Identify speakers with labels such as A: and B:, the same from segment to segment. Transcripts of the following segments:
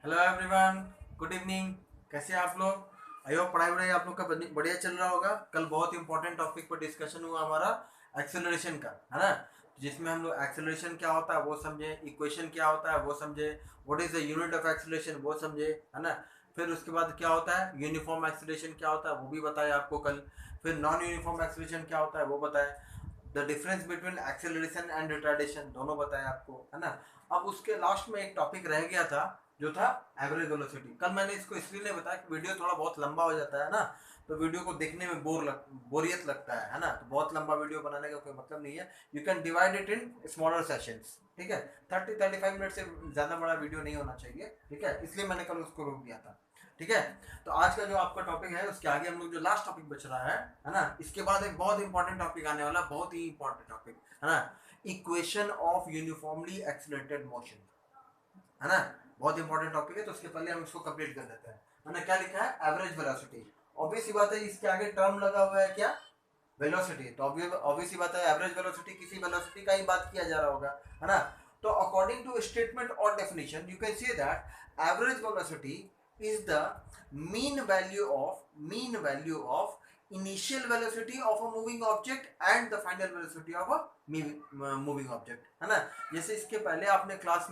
A: Hello everyone, good evening. कैसे हैं आप लोग? आई होप पढ़ाई वढ़ाई आप लोग का बढ़िया चल रहा होगा। कल बहुत इंपॉर्टेंट टॉपिक पर डिस्कशन हुआ हमारा, एक्सेलरेशन का, है ना। जिसमें हम लोग एक्सेलरेशन क्या होता है वो समझे, इक्वेशन क्या होता है वो समझे, what is the unit of acceleration वो समझे, है ना। फिर उसके बाद क्या होता है यूनिफॉर्म एक्सेलरेशन क्या होता है वो भी बताया आपको कल। फिर नॉन यूनिफॉर्म एक्सेलरेशन क्या होता है वो बताया। The difference between acceleration and retardation दोनों बताया आपको, है ना। अब उसके लास्ट में एक टॉपिक रह गया था जो था एवरेज वेलोसिटी। कल मैंने इसको इसलिए नहीं बताया कि वीडियो थोड़ा बहुत लंबा हो जाता है ना, तो वीडियो को देखने में बोरियत लगता है ना। तो बहुत लंबा वीडियो बनाने का कोई मतलब नहीं है। You can divide it in smaller sessions, ठीक है। 30-35 मिनट से ज़्यादा बड़ा वीडियो नहीं होना चाहिए, ठीक है। इसलिए मैंने कल उसको रोक दिया था, ठीक है। तो आज का जो आपका टॉपिक है उसके आगे हम लोग जो लास्ट टॉपिक बच रहा है ना, इसके बाद एक बहुत इंपॉर्टेंट टॉपिक आने वाला, बहुत ही इंपॉर्टेंट टॉपिक, है ना। Equation of uniformly accelerated motion, है ना। बहुत इंपॉर्टेंट टॉपिक है, तो उसके पहले हम इसको कंप्लीट कर देते हैं। मैंने क्या लिखा है, एवरेज वेलोसिटी। ऑब्वियस सी बात है, इसके आगे टर्म लगा हुआ है क्या, वेलोसिटी। तो ऑब्वियस सी बात है, एवरेज वेलोसिटी किसी वेलोसिटी का ही बात किया जा रहा होगा, है ना। तो अकॉर्डिंग टू स्टेटमेंट और definition you can say that average velocity is the mean value of initial velocity of a moving object and the final velocity of a moving object, है ना। जैसे इसके पहले आपने क्लास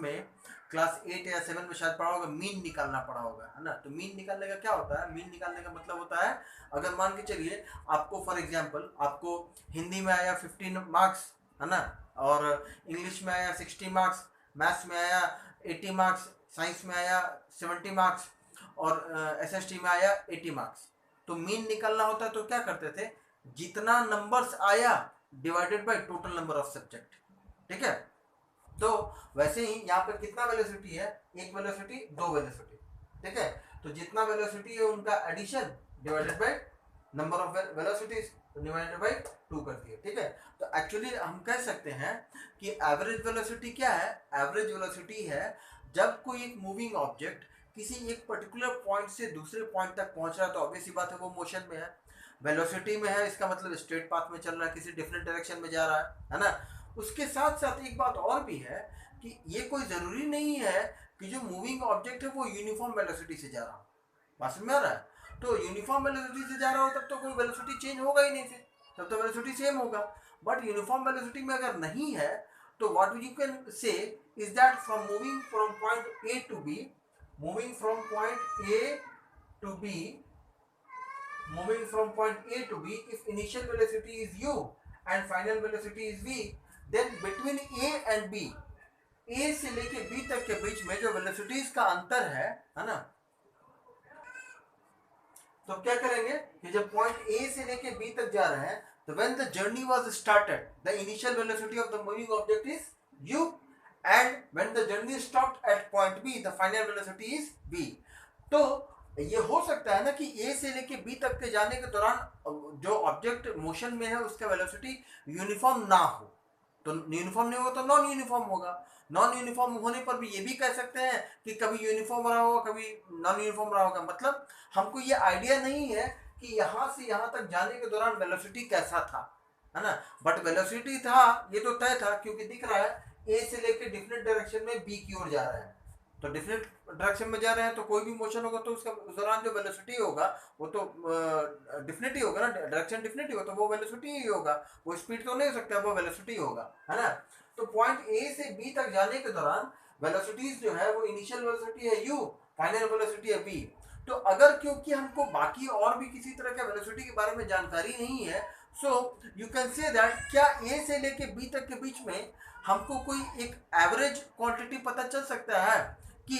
A: 8 या 7 में शायद पढ़ा होगा, मीन निकालना पड़ा होगा, है ना। तो मीन निकालने का क्या होता है, मीन निकालने का मतलब होता है, अगर मान के चलिए आपको फॉर एग्जांपल आपको हिंदी में आया 15 मार्क्स, है ना, और इंग्लिश में आया 60 मार्क्स, मैथ्स में आया 80 मार्क्स, साइंस में आया 70 मार्क्स, और एसएसटी में आया 80 मार्क्स। तो मीन निकालना होता है तो क्या करते थे, जितना नंबर्स आया divided by total number of subject, ठीक है। तो वैसे ही यहाँ पे कितना वेलोसिटी है, एक वेलोसिटी, दो वेलोसिटी, ठीक है। तो जितना वेलोसिटी है उनका addition divided by number of velocities divided by 2 करती है, ठीक है। तो एक्चुअली हम कह सकते हैं कि एवरेज वेलोसिटी क्या है, एवरेज वेलोसिटी है जब कोई एक मूविंग ऑब्जेक्ट किसी एक पर्टिकुलर पॉइंट से दूसरे पॉइंट तक पहुंच रहा है, तो ऑब्वियस सी बात है वो मोशन में है। वेलोसिटी में है, इसका मतलब स्ट्रेट पाथ में चल रहा है, किसी डिफरेंट डायरेक्शन में जा रहा है ना। उसके साथ साथ एक बात और भी है कि ये कोई ज़रूरी नहीं है कि जो मूविंग ऑब्जेक्ट है वो यूनिफॉर्म वेलोसिटी से जा रहा हो। बात समझ में आ रहा है? तो यूनिफॉर्म वेलोसिटी से जा रहा हो तब तो कोई वेलोसिटी चेंज होगा ही नहीं, फिर तब तो वेलोसिटी सेम होगा। बट यूनिफॉर्म वेलोसिटी में अगर नहीं है तो what you can say is that from moving from point A to B, moving from point A to B, moving from point A to B, if initial velocity is u and final velocity is v, then between A and B, A से लेके B तक के बीच में जो velocities का अंतर है ना, तो क्या करेंगे कि जब पॉइंट A से लेके B तक जा रहे हैं, तो when the journey was started, the initial velocity of the moving object is u, and when the journey stopped at point B, the final velocity is v। तो ये हो सकता है ना कि ए से लेके बी तक के जाने के दौरान जो ऑब्जेक्ट मोशन में है उसका वेलोसिटी यूनिफॉर्म ना हो। तो यूनिफॉर्म नहीं होगा तो नॉन यूनिफॉर्म होगा। नॉन यूनिफॉर्म होने पर भी ये भी कह सकते हैं कि कभी यूनिफॉर्म रहा होगा, कभी नॉन यूनिफॉर्म रहा होगा। मतलब हमको ये आइडिया नहीं है कि यहाँ से यहाँ तक जाने के दौरान वेलोसिटी कैसा था, है ना। बट वेलोसिटी था, ये तो तय था, क्योंकि दिख रहा है ए से लेके डिफरेंट डायरेक्शन में बी की ओर जा रहा है। तो डिफरेंट डायरेक्शन में जा रहे हैं तो कोई भी मोशन होगा तो उसका उस दौरान जो वेलोसिटी होगा वो तो डिफिनिटी होगा ना, डायरेक्शन डिफिनिटी होगा तो वो वेलोसिटी ही होगा। वो स्पीड तो नहीं हो सकता, वो वेलोसिटी होगा, है ना। तो पॉइंट ए से बी तक जाने के दौरान वेलोसिटीज जो है वो इनिशियल वेलोसिटी है u, फाइनल वेलोसिटी है v। तो अगर क्योंकि हमको बाकी और भी किसी तरह के वेलोसिटी के बारे में जानकारी नहीं है, so you can say that क्या ए से लेके बी तक के बीच में हमको कोई एक एवरेज क्वांटिटी पता चल सकता है कि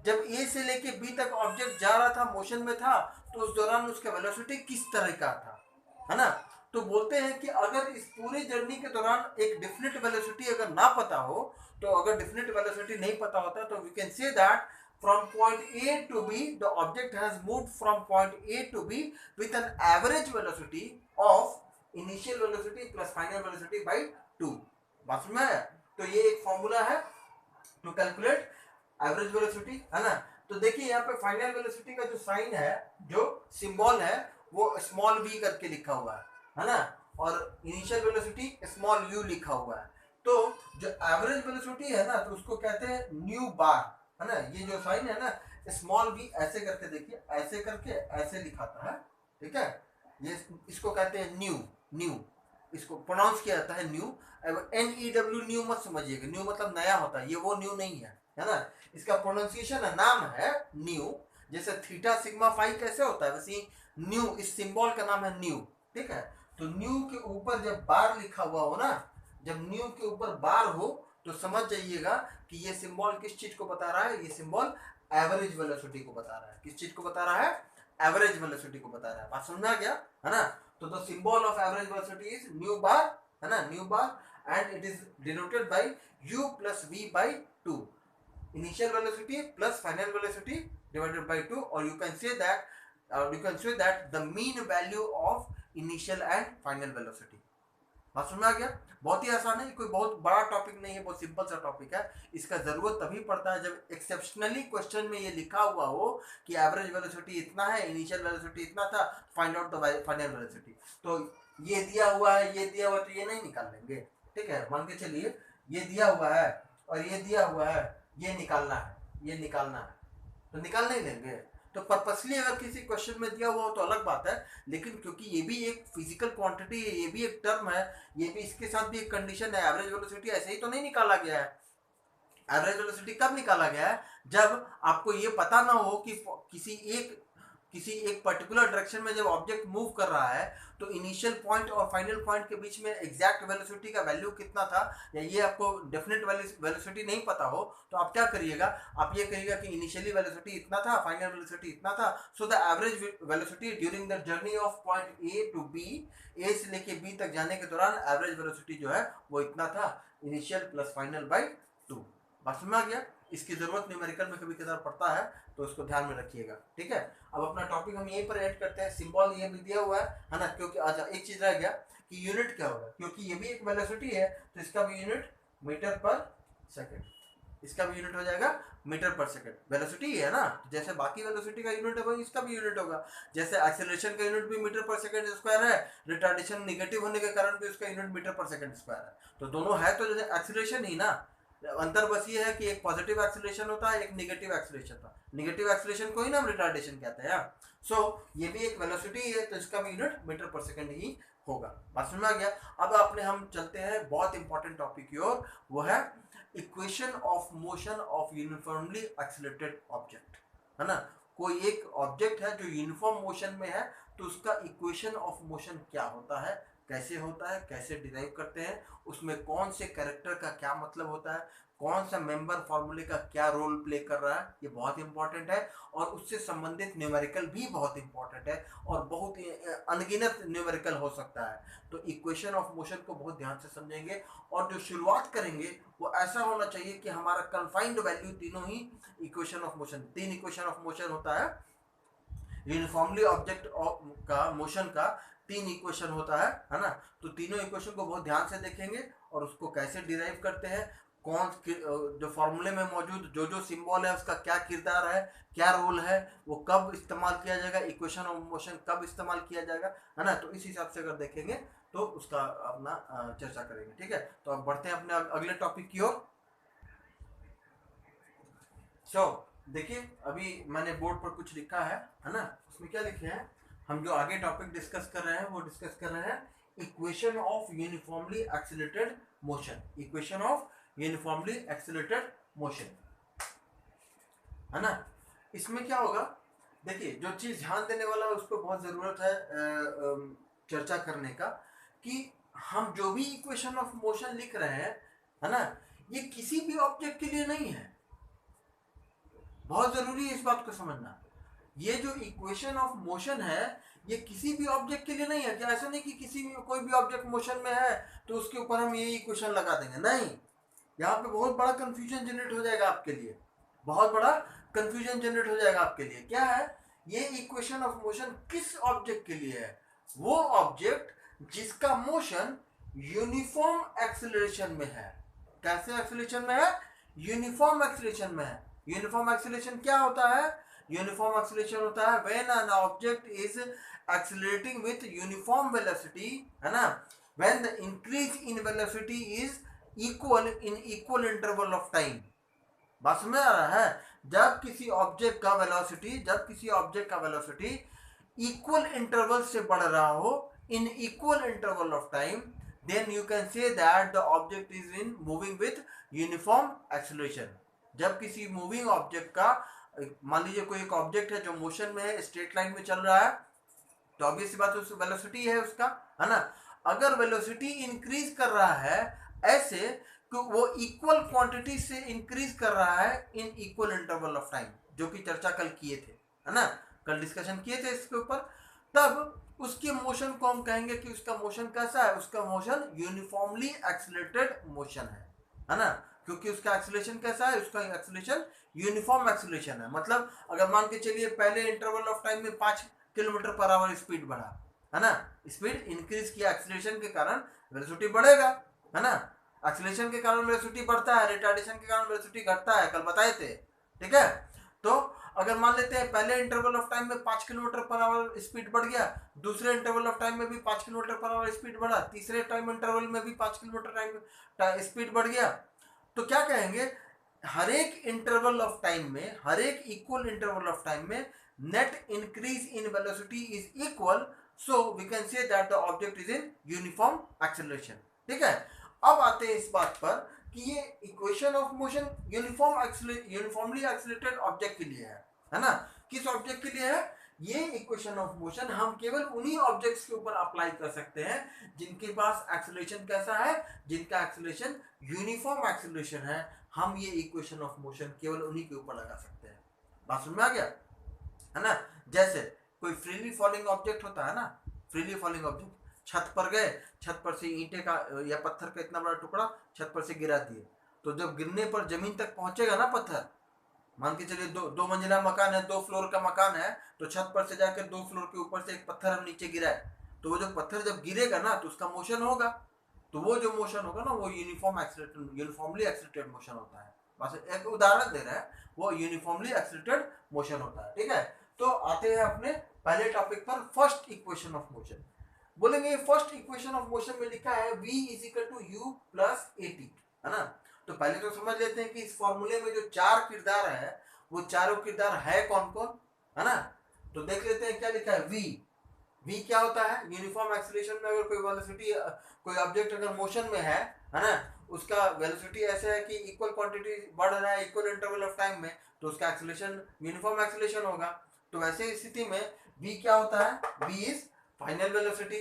A: जब ए से लेके बी तक ऑब्जेक्ट जा रहा था, मोशन में था, तो उस दौरान उसका वेलोसिटी किस तरह का था, है ना। तो बोलते हैं कि अगर इस पूरी जर्नी के दौरान एक डिफिनिट वेलोसिटी अगर ना पता हो, तो अगर डिफिनिट वेलोसिटी नहीं पता होता तो we can say that from point A to B the object has moved from point A to B with an average velocity of initial velocity plus final velocity by 2। बात समझ में आया? तो ये एक फॉर्मूला है टू कैलकुलेट एवरेज वेलोसिटी, है ना। तो देखिए यहाँ पे फाइनल वेलोसिटी का जो साइन है, जो सिंबल है, वो स्मॉल v करके लिखा हुआ है ना, और इनिशियल वेलोसिटी स्मॉल u लिखा हुआ है। तो जो एवरेज वेलोसिटी है ना, तो उसको कहते हैं न्यू बार, है ना, ये जो साइन है ना स्मॉल v ऐसे करके देखिए, ऐसे करके ऐसे लिखाता है, ठीक है, ये इसको कहते हैं न्यू, न्यू इसको प्रोनाउंस किया जाता है न्यू। NEW न्यू मत समझिएगा, न्यू मतलब नया होता है, ये वो न्यू नहीं है ना, इसका प्रोनाउंसिएशन है, नाम है न्यू। जैसे थीटा सिग्मा फाई कैसे होता है वैसे न्यू, इस सिंबल का नाम है न्यू, ठीक है। तो न्यू के ऊपर जब बार लिखा हुआ हो ना, जब न्यू के ऊपर बार हो तो समझ जाइएगा कि ये सिंबल किस चीज को बता रहा है, ये सिंबल एवरेज वेलोसिटी को बता रहा है। किस चीज को बता रहा है, एवरेज वेलोसिटी को बता रहा है। बात समझ आ गया है ना। तो the symbol of average velocity is new bar, है ना, new bar and it is denoted by u plus v by 2, initial velocity plus final velocity divided by 2, or you can say that the mean value of initial and final velocity। बात समझ में आ गया। बहुत ही आसान है, कोई बहुत बड़ा टॉपिक नहीं है, बहुत सिंपल सा टॉपिक है। इसका जरूरत तभी पड़ता है जब एक्सेप्शनली क्वेश्चन में ये लिखा हुआ हो कि एवरेज वेलोसिटी इतना है, इनिशियल वेलोसिटी इतना था, find out the final velocity. तो ये दिया हुआ है, ये दिया हुआ है, तो ये नहीं निकाल लेंगे, ठीक है। मान के चलिए ये दिया हुआ है और ये दिया हुआ है, ये निकालना है, ये निकालना है, तो निकाल नहीं लेंगे। तो पर्पसली अगर किसी क्वेश्चन में दिया हुआ हो तो अलग बात है, लेकिन क्योंकि ये भी एक फिजिकल क्वांटिटी है, ये भी एक टर्म है, ये भी इसके साथ भी एक कंडीशन है, एवरेज वेलोसिटी ऐसे ही तो नहीं निकाला गया है। एवरेज वेलोसिटी कब निकाला गया है, जब आपको ये पता ना हो कि किसी एक पर्टिकुलर डायरेक्शन में जब ऑब्जेक्ट मूव कर रहा है तो इनिशियल पॉइंट और फाइनल पॉइंट के बीच में एग्जैक्ट वेलोसिटी का वैल्यू कितना था, या ये आपको डेफिनेट वेलोसिटी नहीं पता हो, तो आप क्या करिएगा, आप ये करिएगा कि इनिशियली वेलोसिटी इतना था, फाइनल वेलोसिटी इतना था, so the average velocity during the journey of point A to B, A से लेके बी तक जाने के दौरान एवरेज वेलोसिटी जो है वो इतना था, इनिशियल प्लस फाइनल बाई 2। बात समझ आ गया। इसकी जरूरत न्यूमेरिकल में कभी कभार पड़ता है, तो उसको ध्यान में रखिएगा, ठीक है। अब अपना टॉपिक हम यहीं पर ऐड करते हैं। सिंबल ये भी दिया हुआ है ना, क्योंकि अच्छा एक चीज रह गया कि यूनिट क्या होगा, क्योंकि ये भी एक वेलोसिटी है तो इसका भी यूनिट मीटर पर सेकंड, इसका भी यूनिट हो जाएगा मीटर पर सेकंड। वेलोसिटी है ना, जैसे बाकी वेलोसिटी का यूनिट है इसका भी यूनिट होगा। जैसे एक्सेलरेशन का यूनिट भी मीटर पर सेकंड स्क्वायर है, रिटार्डेशन निगेटिव होने के कारण भी उसका यूनिट मीटर पर सेकंड स्क्वायर है। तो दोनों है तो जैसे एक्सेलरेशन ही ना, अंतर बस ये है कि एक पॉजिटिव एक्सेलरेशन होता है, एक नेगेटिव एक्सेलरेशन था। नेगेटिव एक्सेलरेशन को ही ना हम रिटार्डेशन कहते हैं। सो ये भी एक वेलोसिटी है तो इसका भी यूनिट मीटर पर सेकंड ही होगा। बात समझ में आ गया। अब अपने हम चलते हैं बहुत इंपॉर्टेंट टॉपिक की ओर, वो है equation of motion of uniformly accelerated object, है ना। कोई एक ऑब्जेक्ट है जो यूनिफॉर्म मोशन में है तो उसका इक्वेशन ऑफ मोशन क्या होता है, कैसे होता है, कैसे डिराइव करते हैं, उसमें कौन से कैरेक्टर का क्या मतलब होता है, कौन सा मेंबर फॉर्मूले का क्या रोल प्ले कर रहा है, ये बहुत इंपॉर्टेंट है। और उससे संबंधित न्यूमेरिकल भी बहुत इंपॉर्टेंट है और बहुत अनगिनत न्यूमेरिकल हो सकता है। तो इक्वेशन ऑफ मोशन को बहुत ध्यान से समझेंगे और जो शुरुआत करेंगे वो ऐसा होना चाहिए कि हमारा कन्फाइंड वैल्यू तीनों ही equation of motion, 3 equation of motion होता है यूनिफॉर्मली ऑब्जेक्ट का मोशन का 3 इक्वेशन होता है ना। तो तीनों इक्वेशन को बहुत ध्यान से देखेंगे और उसको कैसे डिराइव करते हैं, कौन जो फॉर्मूले में मौजूद जो जो सिंबल है उसका क्या किरदार है, क्या रोल है, वो कब इस्तेमाल किया जाएगा, इक्वेशन ऑफ मोशन कब इस्तेमाल किया जाएगा, है ना। तो इस हिसाब से अगर देखेंगे तो उसका अपना चर्चा करेंगे, ठीक है। तो अब बढ़ते हैं अपने अगले टॉपिक की ओर। सो देखिए अभी मैंने बोर्ड पर कुछ लिखा है ना, उसमें क्या लिखे हैं, हम जो आगे टॉपिक डिस्कस कर रहे हैं वो डिस्कस कर रहे हैं equation of uniformly accelerated motion, equation of uniformly accelerated motion, है ना। इसमें क्या होगा, देखिए जो चीज ध्यान देने वाला है उसको बहुत जरूरत है चर्चा करने का, कि हम जो भी इक्वेशन ऑफ मोशन लिख रहे हैं, है ना, ये किसी भी ऑब्जेक्ट के लिए नहीं है। बहुत जरूरी है इस बात को समझना। ये जो इक्वेशन ऑफ मोशन है ये किसी भी ऑब्जेक्ट के लिए नहीं है। क्या ऐसा नहीं कि किसी भी कोई भी ऑब्जेक्ट मोशन में है तो उसके ऊपर हम ये इक्वेशन लगा देंगे, नहीं। यहाँ पे बहुत बड़ा कंफ्यूजन जनरेट हो जाएगा आपके लिए, बहुत बड़ा कंफ्यूजन जनरेट हो जाएगा आपके लिए। क्या है ये इक्वेशन ऑफ मोशन, किस ऑब्जेक्ट के लिए है, वो ऑब्जेक्ट जिसका मोशन यूनिफॉर्म एक्सेलरेशन में है। कैसे एक्सेलरेशन में है, यूनिफॉर्म एक्सेलरेशन में है। यूनिफॉर्म एक्सेलरेशन क्या होता है, यूनिफॉर्म एक्सेलरेशन होता है when an object is accelerating with uniform velocity, है ना, when the increase in velocity is equal in equal interval of time. बात समझ आ रहा है? जब किसी ऑब्जेक्ट का वेलोसिटी इक्वल इंटरवल से बढ़ रहा हो in equal interval of time, then you can say that the object is in moving with uniform acceleration. जब किसी मूविंग ऑब्जेक्ट का, मान लीजिए कोई एक ऑब्जेक्ट है जो मोशन में है, स्ट्रेट लाइन में चल रहा है, तो ऑब्वियस सी बात है वेलोसिटी है उसका, है ना। अगर वेलोसिटी इंक्रीज कर रहा है ऐसे कि वो इक्वल क्वांटिटी से इंक्रीज कर रहा है इन इक्वल इंटरवल ऑफ टाइम, जो कि चर्चा कल किए थे, है ना, कल डिस्कशन किए थे इसके ऊपर, तब उसके मोशन को हम कहेंगे कि उसका मोशन कैसा है, उसका मोशन यूनिफॉर्मली एक्सीलरेटेड मोशन है ना, क्योंकि उसका एक्सीलरेशन कैसा है, उसका एक्सीलरेशन यूनिफॉर्म एक्सीलरेशन है। मतलब अगर मान के चलिए पहले इंटरवल ऑफ टाइम में 5 किलोमीटर पर आवर स्पीड बढ़ा, है ना, स्पीड इंक्रीज किया, एक्सीलरेशन के कारण वेलोसिटी बढ़ेगा, है ना, एक्सीलरेशन के कारण वेलोसिटी बढ़ता है, रिटार्डेशन के कारण वेलोसिटी घटता है, कल बताए थे, ठीक है। तो अगर मान लेते हैं पहले इंटरवल ऑफ टाइम में 5 किलोमीटर पर आवर स्पीड बढ़ गया, दूसरे इंटरवल ऑफ टाइम में भी 5 किलोमीटर पर आवर स्पीड बढ़ा, तीसरे टाइम इंटरवल में भी 5 किलोमीटर टाइम स्पीड बढ़ गया, तो क्या कहेंगे, हर एक इंटरवल ऑफ टाइम में, हर एक इक्वल इंटरवल ऑफ टाइम में net increase in velocity is equal, so we can say that the object is in uniform acceleration, ठीक है। अब आते हैं इस बात पर कि ये equation of motion uniformly accelerated object के लिए है ना, किस ऑब्जेक्ट के लिए है ये इक्वेशन ऑफ मोशन, हम केवल उन्हीं ऑब्जेक्ट्स के ऊपर अप्लाई कर सकते हैं जिनके पास एक्सीलरेशन कैसा है, जिनका एक्सीलरेशन यूनिफॉर्म एक्सीलरेशन है, हम ये इक्वेशन ऑफ मोशन केवल उन्हीं के ऊपर लगा सकते हैं। बात समझ में आ गया, है ना। जैसे कोई फ्रीली फॉलिंग ऑब्जेक्ट होता है ना, फ्रीली फॉलिंग ऑब्जेक्ट, छत पर गए, छत पर से ईंटे का या पत्थर का इतना बड़ा टुकड़ा छत पर से गिरा दिए, तो जब गिरने पर जमीन तक पहुंचेगा ना पत्थर, मान के चलिए दो मंजिला मकान है, 2 फ्लोर का मकान है, तो छत पर से जाकर 2 फ्लोर के ऊपर से एक पत्थर हम नीचे गिरा है, तो वो जो पत्थर जब गिरेगा ना तो उसका मोशन होगा, तो वो जो मोशन होगा ना वो यूनिफॉर्मली एक्सीलरेटेड मोशन होता है। बस एक उदाहरण दे रहा है, वो यूनिफॉर्मली एक्सीलरेटेड मोशन होता है, ठीक है। तो आते हैं अपने पहले टॉपिक पर, फर्स्ट इक्वेशन ऑफ मोशन। बोलेंगे फर्स्ट इक्वेशन ऑफ मोशन में लिखा है v is equal to u plus at, है ना। तो पहले तो समझ लेते हैं कि इस फॉर्मूले में जो 4 किरदार है वो चारों किरदार है कौन कौन, है ना। तो देख लेते हैं क्या लिखा है, v क्या होता है, यूनिफॉर्म एक्सीलरेशन में अगर कोई वेलोसिटी, कोई ऑब्जेक्ट अगर मोशन में है ना, उसका वेलोसिटी ऐसे है कि इक्वल क्वांटिटी बढ़ रहा है इक्वल इंटरवल ऑफ टाइम में, तो उसका एक्सीलरेशन यूनिफॉर्म एक्सीलरेशन होगा। तो वैसे स्थिति में v क्या होता है, v is final velocity,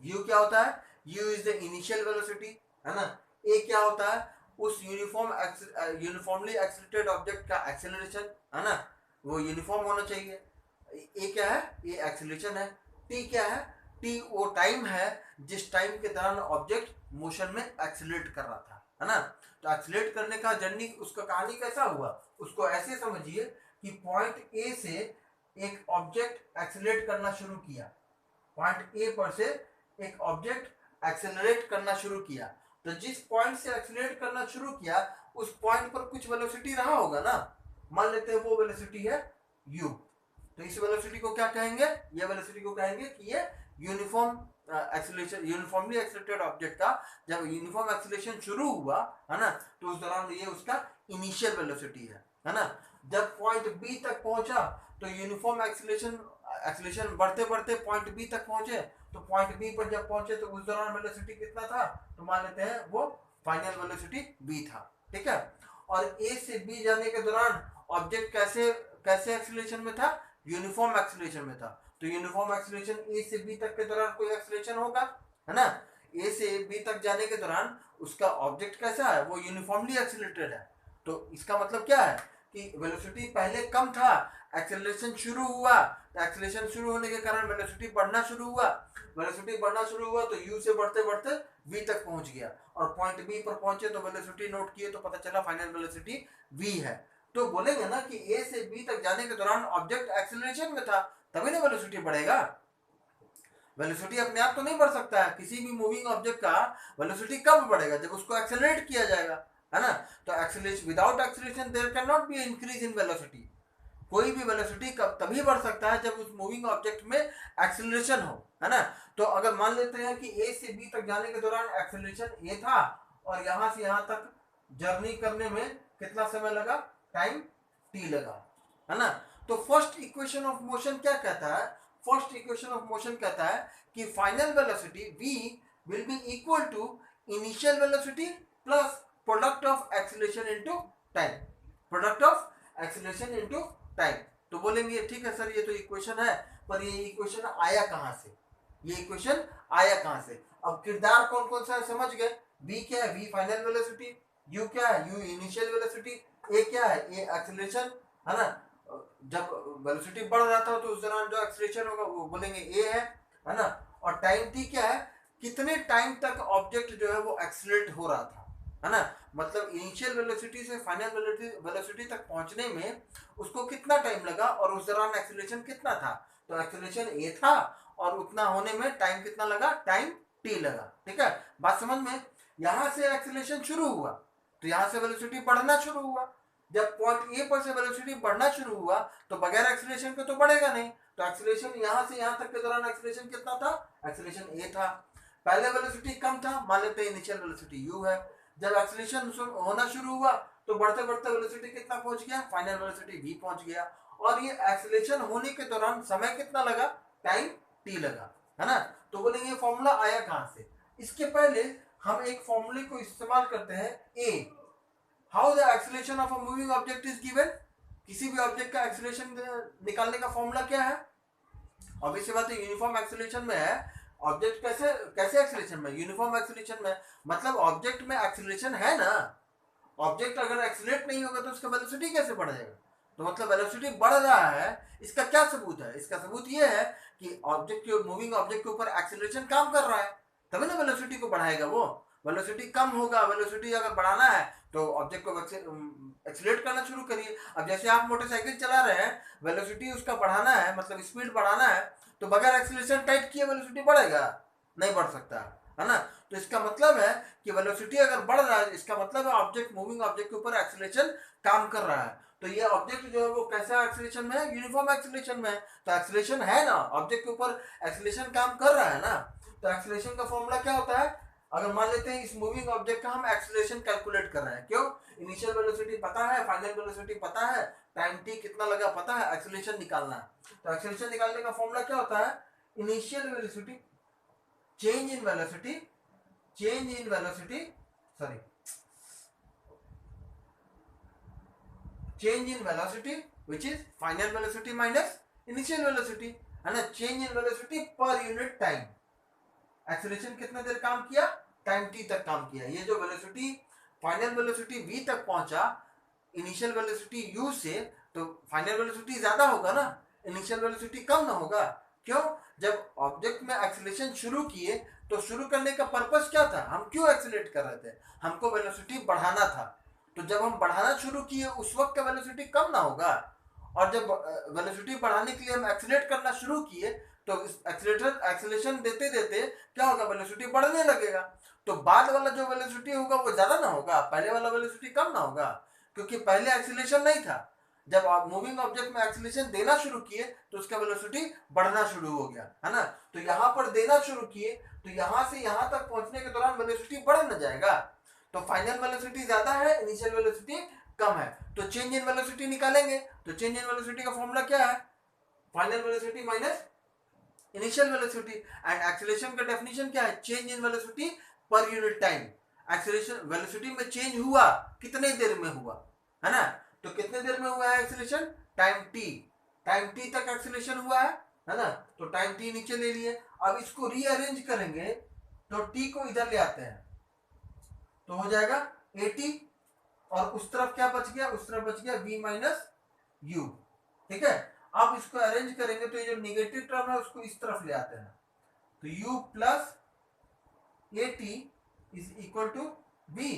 A: u क्या होता है, u is the initial velocity, है ना। a क्या होता है, उस यूनिफॉर्मली एक्सीलरेटेड ऑब्जेक्ट का एक्सेलरेशन, है ना, वो यूनिफॉर्म होना चाहिए। a क्या है, ये एक्सेलरेशन है। t क्या है, t वो टाइम है जिस टाइम के दौरान ऑब्जेक्ट मोशन में एक्सेलरेट कर रहा था, है ना। तो एक्सेलरेट करने का जर्नी, उसका कहानी कैसा हुआ, उसको ऐसे समझिए कि पॉइंट a से एक ऑब्जेक्ट एक्सेलरेट करना शुरू किया, पॉइंट ए पर से एक ऑब्जेक्ट एक्सेलरेट करना शुरू किया, तो जिस पॉइंट से एक्सेलरेट करना शुरू किया उस पॉइंट पर कुछ वेलोसिटी रहा होगा ना, मान लेते हैं वो वेलोसिटी है u, तो इस वेलोसिटी को क्या कहेंगे, ये वेलोसिटी को कहेंगे कि ये uniform acceleration, uniformly accelerated object का जब यूनिफॉर्म एक्सेलरेशन शुरू हुआ, है ना, तो उस दौरान ये उसका इनिशियल वेलोसिटी है ना। जब पॉइंट बी तक पहुंचा तो यूनिफॉर्म एक्सेलरेशन बढ़ते बढ़ते पॉइंट बी तक पहुंचे, तो पॉइंट बी पर जब पहुंचे तो उस दौरान वेलोसिटी कितना था, तो मान लेते हैं वो फाइनल वेलोसिटी v था, ठीक है। और a से b जाने के दौरान ऑब्जेक्ट कैसे कैसे एक्सेलरेशन में था, यूनिफॉर्म एक्सेलरेशन में था, तो यूनिफॉर्म एक्सेलरेशन a से b तक के दौरान कोई एक्सेलरेशन होगा, है ना। a से b तक जाने के दौरान उसका ऑब्जेक्ट कैसा है, वो यूनिफॉर्मली एक्सेलरेटेड है, तो इसका मतलब क्या है कि वेलोसिटी पहले कम था, एक्सेलरेशन शुरू हुआ, तो एक्सेलरेशन शुरू होने के कारण वेलोसिटी बढ़ना शुरू हुआ, वेलोसिटी बढ़ना शुरू हुआ तो u से बढ़ते बढ़ते v तक पहुंच गया, और पॉइंट b पर पहुंचे तो वेलोसिटी नोट किए तो पता चला फाइनल वेलोसिटी v है। तो बोलेंगे ना कि a से b तक जाने के दौरान ऑब्जेक्ट एक्सेलरेशन में था, तभी ना वेलोसिटी बढ़ेगा। वेलोसिटी अपने आप तो नहीं बढ़ सकता है, किसी भी मूविंग ऑब्जेक्ट का वेलोसिटी कब बढ़ेगा, जब उसको एक्सेलरेट किया जाएगा, है ना। तो acceleration, without acceleration there can not be increase in velocity, कोई भी वेलोसिटी कब तभी बढ़ सकता है जब उस मूविंग ऑब्जेक्ट में एक्सेलरेशन हो, है ना। तो अगर मान लेते हैं कि a से b तक जाने के दौरान एक्सेलरेशन a था और यहां से यहां तक जर्नी करने में कितना समय लगा, टाइम t लगा, है ना। तो फर्स्ट इक्वेशन ऑफ मोशन क्या कहता है, फर्स्ट इक्वेशन ऑफ मोशन कहता है कि final velocity v will be equal to initial velocity plus product of acceleration into time, product of acceleration into time. तो बोलेंगे ठीक है सर ये तो इक्वेशन है, पर ये इक्वेशन आया कहां से, ये इक्वेशन आया कहां से। अब किरदार कौन कौन सा है समझ गए, v क्या है, v फाइनल वेलोसिटी, u क्या है, u इनिशियल वेलोसिटी, a क्या है, a एक्सीलरेशन, है ना। जब वेलोसिटी बढ़ रहा था तो उस दौरान जो एक्सीलरेशन होगा वो बोलेंगे a है ना। और टाइम t क्या है, कितने टाइम तक ऑब्जेक्ट जो है वो एक्सीलरेट हो रहा था, है ना। मतलब इनिशियल वेलोसिटी से फाइनल वेलोसिटी तक पहुंचने में उसको कितना टाइम लगा और उस दौरान एक्सीलरेशन कितना था। तो एक्सीलरेशन a था और उतना होने में टाइम कितना लगा, टाइम t लगा। ठीक है, बात समझ में। यहां से एक्सीलरेशन शुरू हुआ तो यहां से वेलोसिटी बढ़ना शुरू हुआ। जब पॉइंट ए पर से वेलोसिटी बढ़ना शुरू हुआ तो बगैर एक्सीलरेशन के तो बढ़ेगा नहीं। तो एक्सीलरेशन यहां से यहां तक के दौरान एक्सीलरेशन कितना था, एक्सीलरेशन a था। पहले वेलोसिटी कम था, मान लेते हैं इनिशियल वेलोसिटी u है। जब एक्सीलरेशन होना शुरू हुआ तो बढ़ते बढ़ते वेलोसिटी कितना पहुंच गया, फाइनल वेलोसिटी v पहुंच गया। और ये एक्सीलरेशन होने के दौरान समय कितना लगा, टाइम t लगा, है ना। तो बोलेंगे ये फॉर्मूला आया कहां से। इसके पहले हम एक फॉर्मूले को इस्तेमाल करते हैं, a how the acceleration of a moving object is given. किसी भी ऑब्जेक्ट का एक्सीलरेशन निकालने का फॉर्मूला क्या है, ऑब्वियस बात है यूनिफॉर्म एक्सीलरेशन में है। ऑब्जेक्ट कैसे कैसे एक्सीलरेशन में, यूनिफॉर्म एक्सीलरेशन में, मतलब ऑब्जेक्ट में एक्सीलरेशन है ना। ऑब्जेक्ट अगर एक्सीलरेट नहीं होगा तो उसका वेलोसिटी कैसे बढ़ेगा। तो मतलब वेलोसिटी बढ़ रहा है, इसका क्या सबूत है, इसका सबूत ये है कि ऑब्जेक्ट के मूविंग ऑब्जेक्ट के ऊपर एक्सीलरेशन काम कर रहा है, तभी ना वेलोसिटी को बढ़ाएगा वो। वेलोसिटी कम होगा, वेलोसिटी अगर बढ़ाना है तो ऑब्जेक्ट को एक्सीलरेट करना शुरू करिए। अब जैसे आप मोटरसाइकिल चला रहे हैं, वेलोसिटी उसका बढ़ाना है, मतलब स्पीड बढ़ाना है, तो बगैर एक्सीलरेशन टाइट किए वेलोसिटी बढ़ेगा, नहीं बढ़ सकता, है ना। तो इसका मतलब है कि वेलोसिटी अगर बढ़ रहा है, इसका मतलब है ऑब्जेक्ट मूविंग ऑब्जेक्ट के ऊपर एक्सीलरेशन काम कर रहा है। तो ये ऑब्जेक्ट जो है वो कैसा एक्सीलरेशन में है, यूनिफॉर्म एक्सीलरेशन में है। तो एक्सीलरेशन है ना, ऑब्जेक्ट के ऊपर एक्सीलरेशन काम कर रहा है ना। तो एक्सीलरेशन का फॉर्मूला क्या होता है, अगर मान लेते हैं इस मूविंग ऑब्जेक्ट का हम एक्सीलरेशन कैलकुलेट कर रहे हैं, क्यों, इनिशियल वेलोसिटी पता है, फाइनल वेलोसिटी पता है, टाइम t कितना लगा पता है, एक्सीलरेशन निकालना है। तो एक्सीलरेशन निकालने का फॉर्मूला क्या होता है, initial velocity change in velocity, change in velocity, sorry, change in velocity which is final velocity minus initial velocity, है ना। change in velocity per unit time, acceleration कितना देर काम किया, टाइम t तक काम किया। ये जो वेलोसिटी फाइनल वेलोसिटी v तक पहुंचा इनिशियल वेलोसिटी u से, तो फाइनल वेलोसिटी ज्यादा होगा ना, इनिशियल वेलोसिटी कम ना होगा। क्यों, जब ऑब्जेक्ट में एक्सीलरेशन शुरू किए तो शुरू करने का पर्पस क्या था, हम क्यों एक्सीलरेट कर रहे थे, हमको वेलोसिटी बढ़ाना था। तो जब हम बढ़ाना शुरू किए उस वक्त का वेलोसिटी कम ना होगा, और जब वेलोसिटी बढ़ाने के लिए हम एक्सीलरेट करना शुरू किए तो एक्सीलरेशन देते देते क्या होगा, वेलोसिटी बढ़ने लगेगा। तो बाद वाला जो वेलोसिटी होगा वो ज्यादा ना होगा, पहले वाला वेलोसिटी कम ना होगा, क्योंकि पहले एक्सीलरेशन नहीं था। जब आप मूविंग ऑब्जेक्ट में एक्सीलरेशन देना शुरू किए तो उसका वेलोसिटी बढ़ना शुरू हो गया, है ना। तो यहाँ पर देना शुरू किए तो यहाँ से यहाँ तक पहुंचने के दौरान वेलोसिटी बढ़ न जाएगा। तो फाइनल वेलोसिटी ज्यादा है, इनिशियल वेलोसिटी कम है, तो चेंज इन वेलोसिटी निकालेंगे। तो चेंज इन वेलोसिटी का फॉर्मूला क्या है, final velocity minus initial velocity. And acceleration का डेफिनेशन क्या है, change in velocity per unit time. Acceleration velocity में चेंज हुआ कितने देर में हुआ, है ना। तो कितने देर में हुआ है acceleration, time t, time t तक एक्सीलरेशन हुआ है ना। तो टाइम t नीचे ले लिए। अब इसको रीअरेंज करेंगे तो t को इधर ले आते हैं तो हो जाएगा at, और उस तरफ क्या बच गया, उस तरफ बच गया v माइनस u। ठीक है, अब इसको अरेंज करेंगे तो ये जो निगेटिव टर्म है उसको इस तरफ ले आते हैं, तो u plus at is equal to v,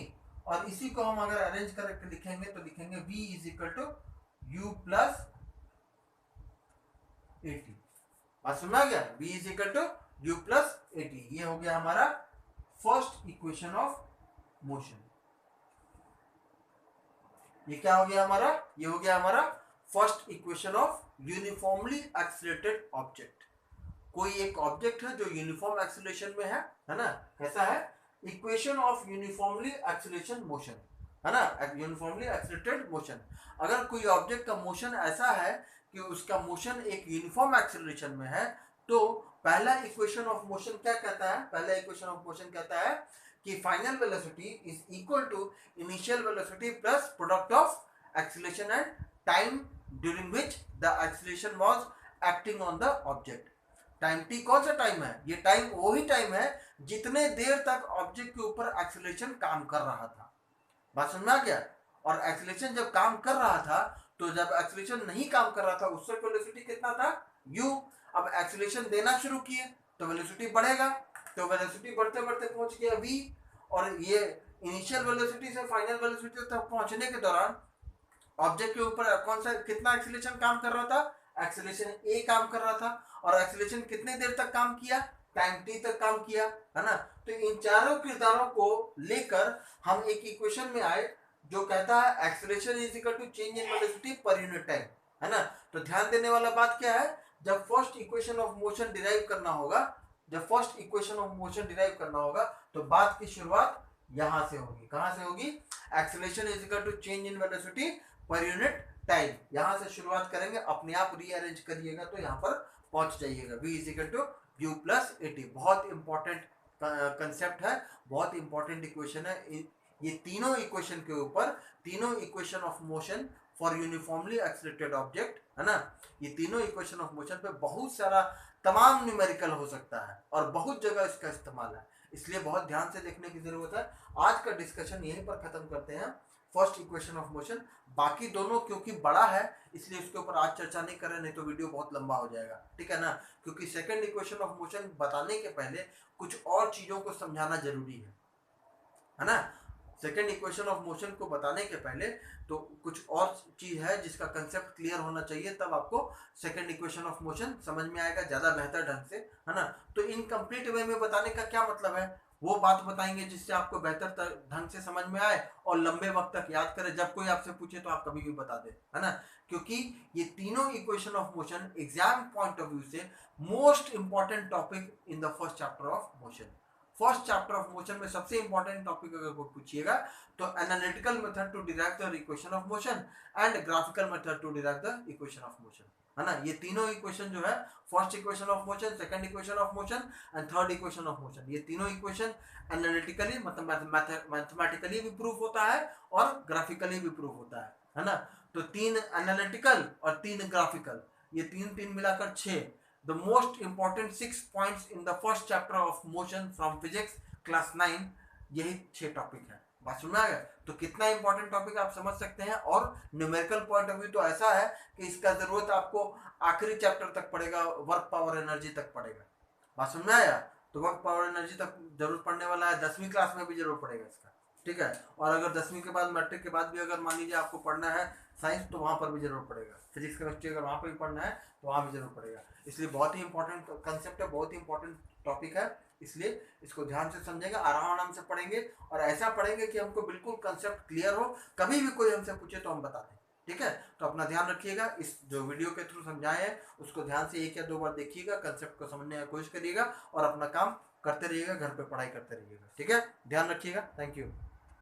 A: और इसी को हम अगर अरेंज करके लिखेंगे तो लिखेंगे v is equal to u plus at। बात सुना गया, v is equal to u plus at। ये हो गया हमारा फर्स्ट इक्वेशन ऑफ मोशन। ये क्या हो गया हमारा, ये हो गया हमारा first equation of uniformly accelerated object. कोई एक ऑब्जेक्ट है जो यूनिफॉर्म एक्सीलरेशन में है ना, कैसा है, equation of uniformly acceleration motion, है ना, यूनिफॉर्मली एक्सीलरेटेड मोशन। अगर कोई ऑब्जेक्ट का मोशन ऐसा है कि उसका मोशन एक यूनिफॉर्म एक्सीलरेशन में है, तो पहला इक्वेशन ऑफ मोशन क्या कहता है, पहला इक्वेशन ऑफ मोशन कहता है कि final velocity is equal to initial velocity plus product of acceleration and time during which the acceleration was acting on the object. Time T कौन सा टाइम है, ये टाइम वही टाइम है जितने देर तक ऑब्जेक्ट के ऊपर एक्सीलरेशन काम कर रहा था। बात समझ में आ गया। और एक्सीलरेशन जब काम कर रहा था, तो जब एक्सीलरेशन नहीं काम कर रहा था उस वक्त वेलोसिटी कितना था, u। अब एक्सीलरेशन देना शुरू किए तो वेलोसिटी बढ़ेगा, तो वेलोसिटी बढ़ते बढ़ते पहुंच गया v। और ये इनिशियल वेलोसिटी से फाइनल वेलोसिटी तक पहुंचने के दौरान ऑब्जेक्ट के ऊपर कौन सा कितना एक्सीलरेशन काम कर रहा था, एक्सीलरेशन a काम कर रहा था। और एक्सीलरेशन कितने देर तक काम किया, टाइम t तक काम किया, है ना। तो इन चारों किरदारों को लेकर हम एक इक्वेशन में आए जो कहता है acceleration is equal to change in velocity per unit time, है ना। तो ध्यान देने वाला बात क्या है, जब first equation of motion derive करना होगा, जब first equation of motion derive करना होगा तो बात की शुरुआत यहां से होगी। कहां से होगी, acceleration is equal to change in velocity per unit time, यहां से शुरुआत करेंगे। अपने आप रीअरेंज करिएगा तो यहां पर पहुंच जाइएगा। v is equal to u plus at, बहुत इंपॉर्टेंट कंसेप्ट है, बहुत इंपॉर्टेंट इक्वेशन है। ये तीनों इक्वेशन के ऊपर, तीनों equation of motion for uniformly accelerated object, है ना, ये तीनों इक्वेशन ऑफ मोशन पे बहुत सारा तमाम न्यूमेरिकल हो सकता है और बहुत जगह इसका इस्तेमाल है, इसलिए बहुत ध्यान से देखने की जरूरत है। आज का डिस्कशन यहीं पर खत्म करते हैं, फर्स्ट इक्वेशन ऑफ मोशन। बाकी दोनों क्योंकि बड़ा है इसलिए उसके ऊपर आज चर्चा नहीं कर रहे, नहीं तो वीडियो बहुत लंबा हो जाएगा, ठीक है ना। क्योंकि सेकंड इक्वेशन ऑफ मोशन बताने के पहले कुछ और चीजों को समझाना जरूरी है ना। सेकंड इक्वेशन ऑफ मोशन को बताने के पहले तो कुछ और चीज है जिसका कंसेप्ट क्लियर होना चाहिए, तब आपको सेकंड इक्वेशन ऑफ मोशन समझ में आएगा ज्यादा बेहतर ढंग से, है ना। तो इनकम्प्लीट वे में बताने का क्या मतलब है, वो बात बताएंगे जिससे आपको बेहतर ढंग से समझ में आए और लंबे वक्त तक याद करें, जब कोई आपसे पूछे तो आप कभी भी बता दें, है ना। क्योंकि ये तीनों equation of motion exam point of view से most important topic in the first chapter of motion. First chapter of motion में सबसे इंपॉर्टेंट टॉपिक अगर कोई पूछिएगा तो analytical method to derive the equation of motion and graphical method to derive the equation of motion, है ना। ये तीनों इक्वेशन जो है, first equation of motion, second equation of motion and third equation of motion, ये तीनों equation analytically मतलब mathematically भी प्रूफ होता है और ग्राफिकली भी प्रूफ होता है ना। तो 3 एनालिटिकल और 3 ग्राफिकल, ये तीन मिलाकर 6, the most important 6 points in the first chapter of motion from physics class 9, यही 6 टॉपिक है। बात समझ में आ गया। तो कितना इंपॉर्टेंट टॉपिक आप समझ सकते हैं। और न्यूमेरिकल पॉइंट ऑफ व्यू तो ऐसा है कि इसका जरूरत आपको आखिरी चैप्टर तक पड़ेगा, वर्क पावर एनर्जी तक पड़ेगा। बात समझ में आया। तो वर्क पावर एनर्जी तक जरूरत पड़ने वाला है, 10वीं क्लास में भी जरूरत पड़ेगा इसका, ठीक है। और अगर 10वीं के बाद मैट्रिक के बाद भी अगर मान लीजिए आपको पढ़ना है साइंस, तो वहां पर भी जरूर पड़ेगा। फिजिक्स केमिस्ट्री अगर वहां पर भी पढ़ना है तो वहां भी जरूर पड़ेगा। इसलिए बहुत ही इंपॉर्टेंट कंसेप्ट है, बहुत ही इंपॉर्टेंट टॉपिक है, इसलिए इसको ध्यान से समझेंगे, आराम से पढ़ेंगे और ऐसा पढ़ेंगे कि हमको बिल्कुल कंसेप्ट क्लियर हो, कभी भी कोई हमसे पूछे तो हम बता दें, ठीक है। तो अपना ध्यान रखिएगा, इस जो वीडियो के थ्रू समझाए हैं उसको ध्यान से 1 या 2 बार देखिएगा, कंसेप्ट को समझने की कोशिश करिएगा और अपना काम करते रहिएगा, घर पे पढ़ाई करते रहिएगा, ठीक है। ध्यान रखिएगा, थैंक यू।